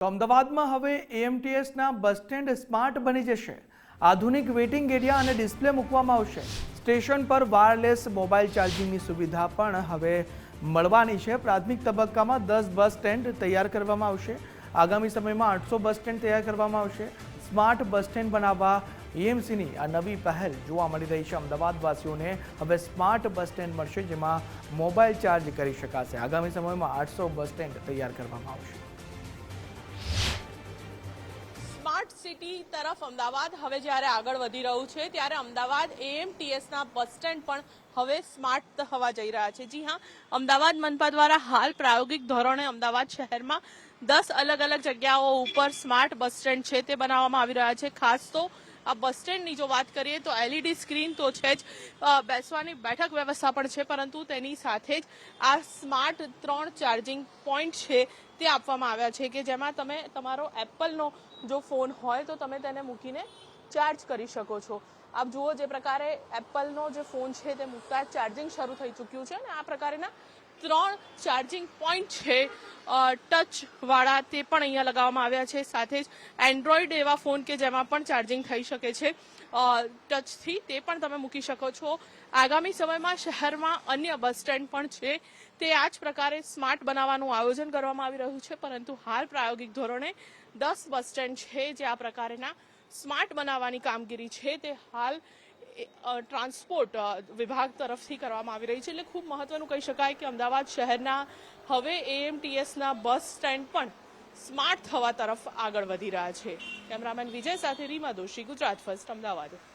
તો અમદાવાદમાં હવે એએમટીએસના બસ સ્ટેન્ડ સ્માર્ટ બની જશે। આધુનિક વેઇટિંગ એરિયા અને ડિસ્પ્લે મૂકવામાં આવશે। સ્ટેશન પર વાયરલેસ મોબાઈલ ચાર્જિંગની સુવિધા પણ હવે મળવાની છે। પ્રાથમિક તબક્કામાં 10 બસ સ્ટેન્ડ તૈયાર કરવામાં આવશે। આગામી સમયમાં 800 બસ સ્ટેન્ડ તૈયાર કરવામાં આવશે। સ્માર્ટ બસ સ્ટેન્ડ બનાવવા એએમસીની આ નવી પહેલ જોવા મળી રહી છે। અમદાવાદવાસીઓને હવે સ્માર્ટ બસ સ્ટેન્ડ મળશે, જેમાં મોબાઈલ ચાર્જ કરી શકાશે। આગામી સમયમાં 800 બસ સ્ટેન્ડ તૈયાર કરવામાં આવશે। સ્માર્ટ સિટી તરફ અમદાવાદ હવે જ્યારે આગળ વધી રહ્યું છે, ત્યારે અમદાવાદ એએમટીએસના બસ સ્ટેન્ડ પણ હવે સ્માર્ટ થવા જઈ રહ્યા છે। જી હા, અમદાવાદ મનપા દ્વારા હાલ પ્રાયોગિક ધોરણે અમદાવાદ શહેરમાં 10 અલગ અલગ જગ્યાઓ ઉપર સ્માર્ટ બસ સ્ટેન્ડ છે તે બનાવવામાં આવી રહ્યા છે। ખાસ તો આ બસ સ્ટેન્ડની જો વાત કરીએ તો એલઈડી સ્ક્રીન તો છે જ, બેસવાની બેઠક વ્યવસ્થા પણ છે, પરંતુ તેની સાથે જ આ સ્માર્ટ 3 ચાર્જિંગ પોઈન્ટ છે તે આપવામાં આવ્યા છે કે જેમાં તમે તમારો એપલનો જો ફોન હોય તો તમે તેને મૂકીને ચાર્જ કરી શકો છો। આપ જુઓ, જે પ્રકારે એપલનો જે ફોન છે તે મૂકતા ચાર્જિંગ શરૂ થઈ ચૂક્યું છે અને આ પ્રકારના 3 ચાર્જિંગ પોઈન્ટ છે ટચ વાળા તે પણ અહીંયા લગાવવામાં આવ્યા છે। સાથે જ એન્ડ્રોઈડ એવા ફોન કે જેમાં પણ ચાર્જિંગ થઈ શકે છે ટચથી, તે પણ તમે મૂકી શકો છો। આગામી સમયમાં શહેરમાં અન્ય બસ સ્ટેન્ડ પણ છે તે આ જ પ્રકારે સ્માર્ટ બનાવવાનું આયોજન કરવામાં આવી રહ્યું છે, પરંતુ હાલ પ્રાયોગિક ધોરણે 10 બસ સ્ટેન્ડ છે જે આ પ્રકારના સ્માર્ટ બનાવવાની કામગીરી છે તે હાલ ટ્રાન્સપોર્ટ વિભાગ તરફથી કરવામાં આવી રહી છે। એટલે ખૂબ મહત્વનું કહી શકાય કે અમદાવાદ શહેરના હવે એએમટીએસના બસ સ્ટેન્ડ પણ સ્માર્ટ થવા તરફ આગળ વધી રહ્યા છે। કેમેરામેન વિજય સાથે રીમા દોશી, ગુજરાત ફર્સ્ટ, અમદાવાદ।